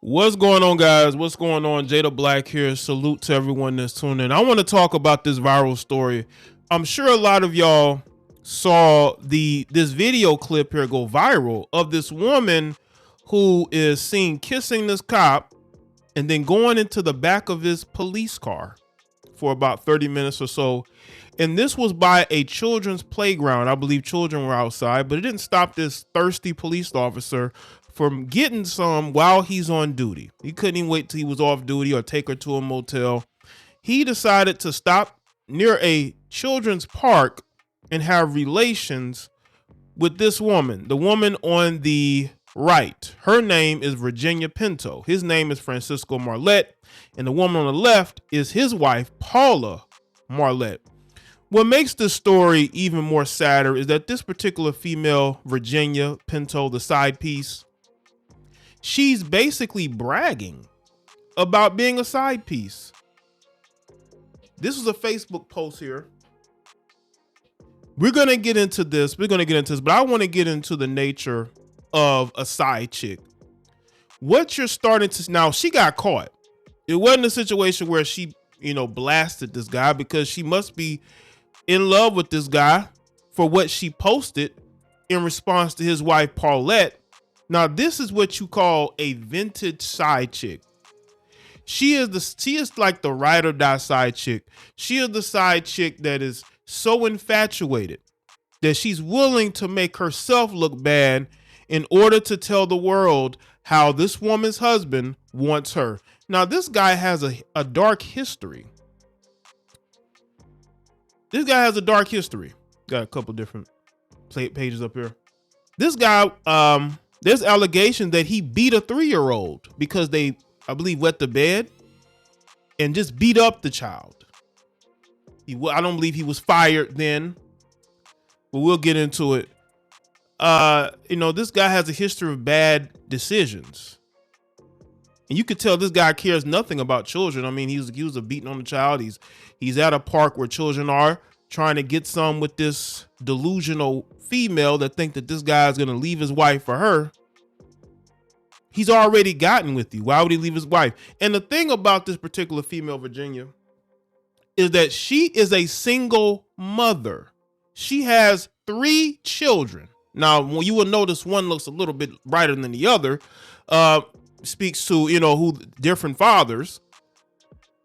What's going on, guys? What's going on? Jada Black here. Salute to everyone that's tuning in. I want to talk about this viral story. I'm sure a lot of y'all saw this video clip here go viral of this woman who is seen kissing this cop and then going into the back of his police car for about 30 minutes or so. And this was by a children's playground. I believe children were outside, but it didn't stop this thirsty police officer from getting some while he's on duty. He couldn't even wait till he was off duty or take her to a motel. He decided to stop near a children's park and have relations with this woman, the woman on the right. Her name is Virginia Pinto. His name is Francesco Marlett. And the woman on the left is his wife, Paula Marlett. What makes this story even more sadder is that this particular female, Virginia Pinto, the side piece, she's basically bragging about being a side piece. This was a Facebook post here. We're going to get into this. But I want to get into the nature of a side chick. What you're starting to now, she got caught. It wasn't a situation where she, blasted this guy, because she must be in love with this guy for what she posted in response to his wife, Paulette. Now, this is what you call a vintage side chick. She is like the ride or die side chick. She is the side chick that is so infatuated that she's willing to make herself look bad in order to tell the world how this woman's husband wants her. Now, this guy has a dark history. This guy has a dark history. Got a couple different pages up here. This guy, there's allegations that he beat a 3-year-old because they, I believe, wet the bed and just beat up the child. I don't believe he was fired then, but we'll get into it. This guy has a history of bad decisions. And you could tell this guy cares nothing about children. I mean, he was a beating on the child. He's at a park where children are trying to get some with this delusional female that think that this guy is going to leave his wife for her. He's already gotten with you. Why would he leave his wife? And the thing about this particular female, Virginia, is that she is a single mother. She has 3 children. Now, you will notice one looks a little bit brighter than the other. Speaks to, who different fathers.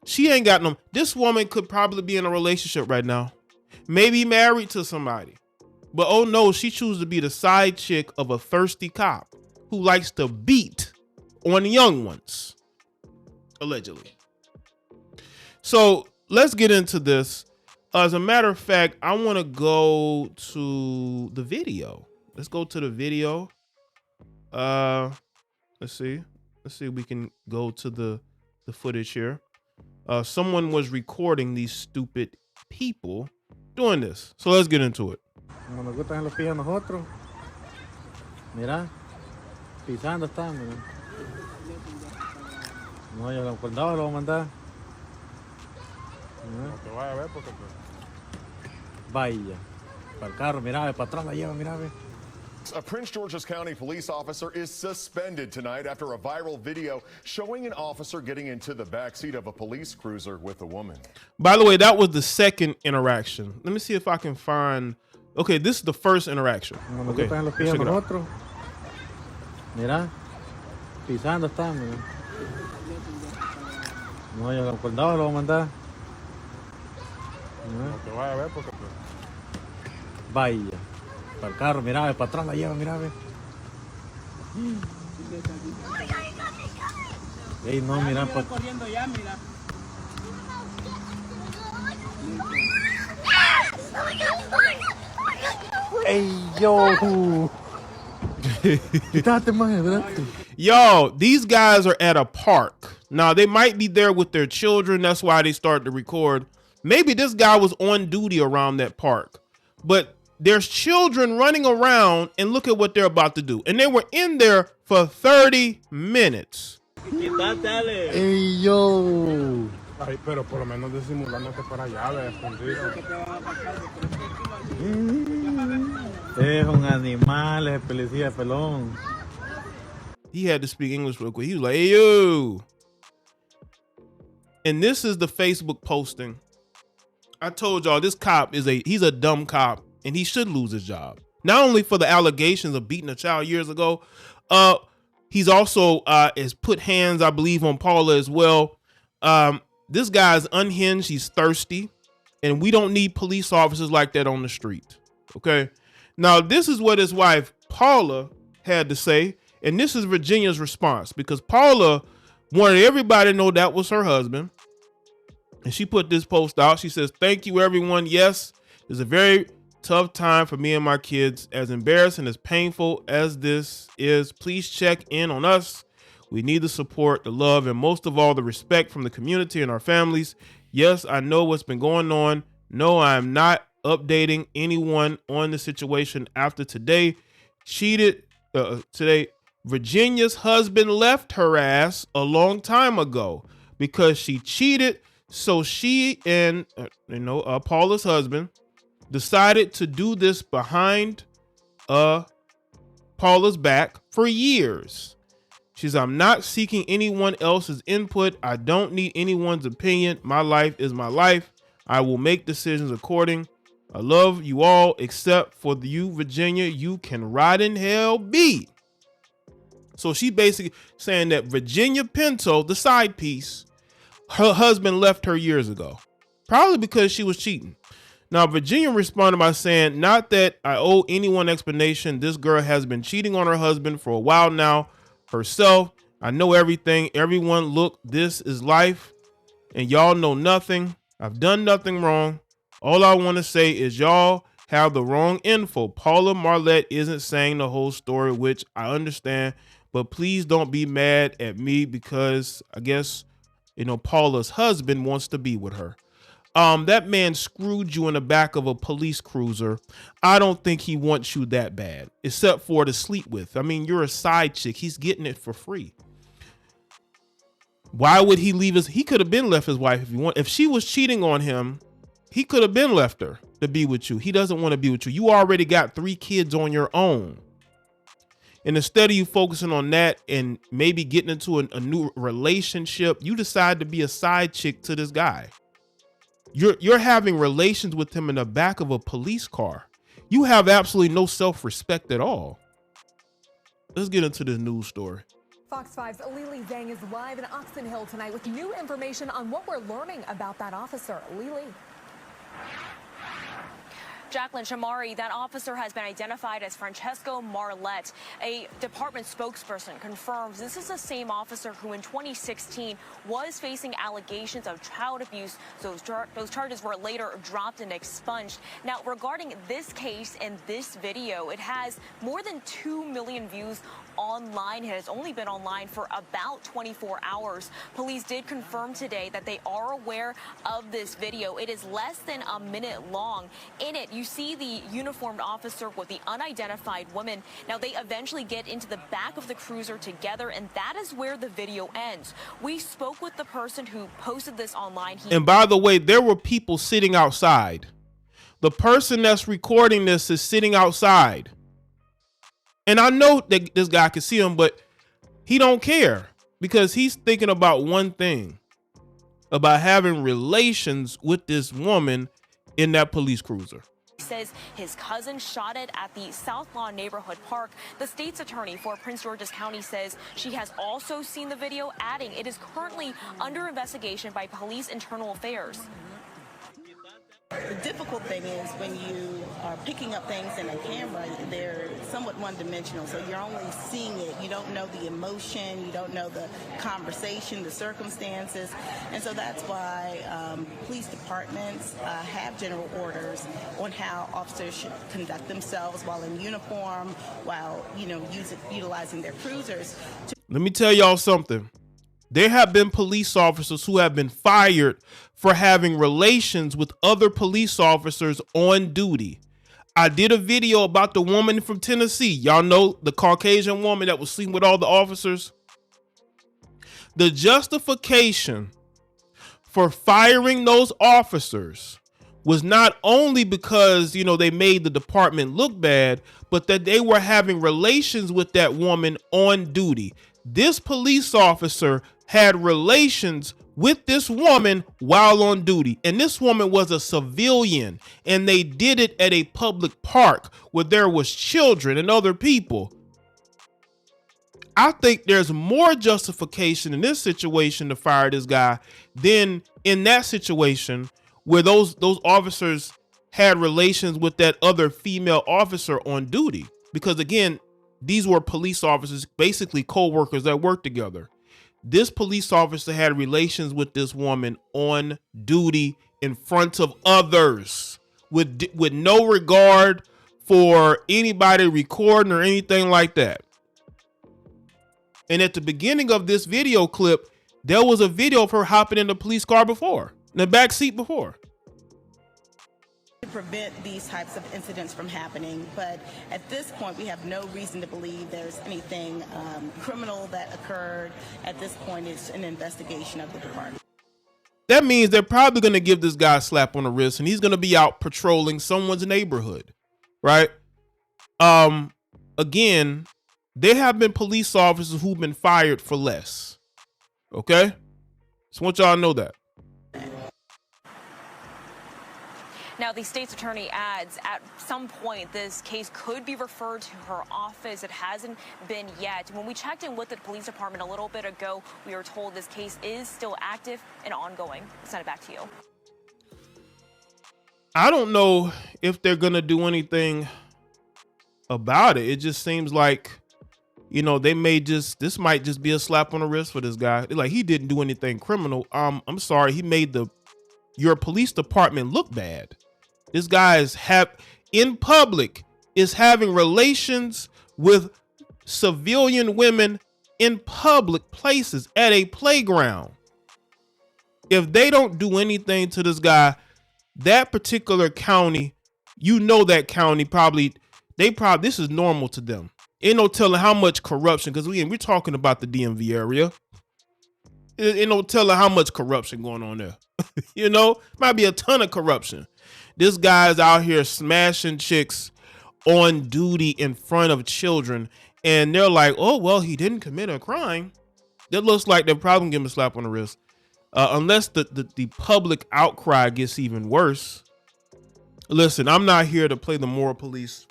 She ain't got no. This woman could probably be in a relationship right now. Maybe married to somebody. But oh no, she chooses to be the side chick of a thirsty cop who likes to beat on young ones. Allegedly. So let's get into this. As a matter of fact, I want to go to the video. Let's go to the video. Let's see if we can go to the footage here. Someone was recording these stupid people doing this. So let's get into it. Como nos gustan los pillos nosotros. Mira, pisando está, mira. No, yo lo acordaba, lo voy a mandar. No te vaya a ver porque... Vaya, para el carro, mira, para atrás la lleva, mira, ve. A Prince George's County police officer is suspended tonight after a viral video showing an officer getting into the backseat of a police cruiser with a woman. By the way, that was the second interaction. Let me see if I can find... Okay, this is the first interaction. Okay, los pillos nosotros. Mira, pisando está, mira. No, yo lo acordaba, lo voy a mandar. No te vaya a ver porque... Vaya. Para el carro, mira, para atrás la lleva, mira, ve. Ey, no, mira, para... corriendo ya, mira. Ey, yo. Yo, these guys are at a park. Now, they might be there with their children. That's why they started to record. Maybe this guy was on duty around that park. But there's children running around, and look at what they're about to do. And they were in there for 30 minutes. Hey, yo. Ay, pero por lo menos disimulándote para allá, de escondido. Es un animal, es policía pelón. he had to speak English real quick. He was like, hey, yo. And this is the Facebook posting. I told y'all this cop he's a dumb cop and he should lose his job. Not only for the allegations of beating a child years ago, he's also has put hands, I believe, on Paula as well. This guy's unhinged. He's thirsty. And we don't need police officers like that on the street. Okay. Now, this is what his wife, Paula, had to say. And this is Virginia's response, because Paula wanted everybody to know that was her husband. And she put this post out. She says, thank you, everyone. Yes, it's a very tough time for me and my kids. As embarrassing, as painful as this is, please check in on us. We need the support, the love, and most of all, the respect from the community and our families. Yes, I know what's been going on. No, I'm not updating anyone on the situation after today. Today, Virginia's husband left her ass a long time ago because she cheated. So she and Paula's husband decided to do this behind Paula's back for years. She says, I'm not seeking anyone else's input. I don't need anyone's opinion. My life is my life. I will make decisions according. I love you all, except for you, Virginia. You can rot in hell be. So she basically saying that Virginia Pinto, the side piece, her husband left her years ago, probably because she was cheating. Now, Virginia responded by saying, not that I owe anyone explanation. This girl has been cheating on her husband for a while now herself. I know everything. Everyone, look, this is life and y'all know nothing. I've done nothing wrong. All I want to say is y'all have the wrong info. Paula Marlett isn't saying the whole story, which I understand, but please don't be mad at me because I guess, Paula's husband wants to be with her. That man screwed you in the back of a police cruiser. I don't think he wants you that bad, except for to sleep with. I mean, you're a side chick. He's getting it for free. Why would he leave us? He could have been left his wife if he want. If she was cheating on him, he could have been left her to be with you. He doesn't want to be with you. You already got 3 kids on your own. And instead of you focusing on that and maybe getting into a new relationship, you decide to be a side chick to this guy. You're having relations with him in the back of a police car. You have absolutely no self-respect at all. Let's get into this news story. Fox 5's Lily Zhang is live in Oxon Hill tonight with new information on what we're learning about that officer. Lily. Jacqueline Shamari, that officer has been identified as Francesco Marlett. A department spokesperson confirms this is the same officer who in 2016 was facing allegations of child abuse. So those charges were later dropped and expunged. Now, regarding this case and this video, it has more than 2 million views online. It has only been online for about 24 hours. Police did confirm today that they are aware of this video. It is less than a minute long. In it, you see the uniformed officer with the unidentified woman. Now, they eventually get into the back of the cruiser together, and that is where the video ends. We spoke with the person who posted this online. And by the way, there were people sitting outside. The person that's recording this is sitting outside. And I know that this guy can see him, but he don't care because he's thinking about one thing, about having relations with this woman in that police cruiser. He says his cousin shot it at the South Lawn Neighborhood Park. The state's attorney for Prince George's County says she has also seen the video, adding it is currently under investigation by Police Internal Affairs. The difficult thing is when you are picking up things in a camera, they're somewhat one-dimensional, so you're only seeing it. You don't know the emotion, you don't know the conversation, the circumstances, and so that's why police departments have general orders on how officers should conduct themselves while in uniform, while utilizing their cruisers. Let me tell y'all something. There have been police officers who have been fired for having relations with other police officers on duty. I did a video about the woman from Tennessee. Y'all know the Caucasian woman that was sleeping with all the officers. The justification for firing those officers was not only because, you know, they made the department look bad, but that they were having relations with that woman on duty. This police officer had relations with this woman while on duty. And this woman was a civilian, and they did it at a public park where there was children and other people. I think there's more justification in this situation to fire this guy than in that situation where those officers had relations with that other female officer on duty. Because again, these were police officers, basically co-workers that worked together. This police officer had relations with this woman on duty in front of others with no regard for anybody recording or anything like that. And at the beginning of this video clip, there was a video of her hopping in the police car before, in the back seat before. To prevent these types of incidents from happening, but at this point we have no reason to believe there's anything criminal that occurred. At this point, it's an investigation of the department. That means they're probably going to give this guy a slap on the wrist, and he's going to be out patrolling someone's neighborhood, right? Again, there have been police officers who've been fired for less. Okay, just want y'all to know that. Now, the state's attorney adds at some point this case could be referred to her office. It hasn't been yet. When we checked in with the police department a little bit ago, we were told this case is still active and ongoing. Send it back to you. I don't know if they're going to do anything about it. It just seems like, you know, they may just, this might just be a slap on the wrist for this guy. Like, he didn't do anything criminal. I'm sorry. He made your police department look bad. This guy is in public is having relations with civilian women in public places at a playground. If they don't do anything to this guy, that particular county, you know, that county this is normal to them. Ain't no telling how much corruption, because we're talking about the DMV area. Ain't no telling how much corruption going on there. You know, might be a ton of corruption. This guy's out here smashing chicks on duty in front of children, and they're like, oh, well, he didn't commit a crime. That looks like they're probably gonna give him a slap on the wrist. Unless the public outcry gets even worse. Listen, I'm not here to play the moral police,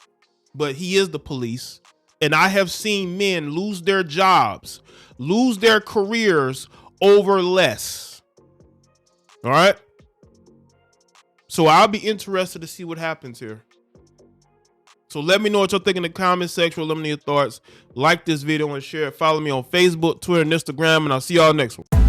but he is the police. And I have seen men lose their jobs, lose their careers over less. All right. So I'll be interested to see what happens here. So let me know what you're thinking in the comment section. Let me know your thoughts. Like this video and share it. Follow me on Facebook, Twitter, and Instagram, and I'll see y'all next one.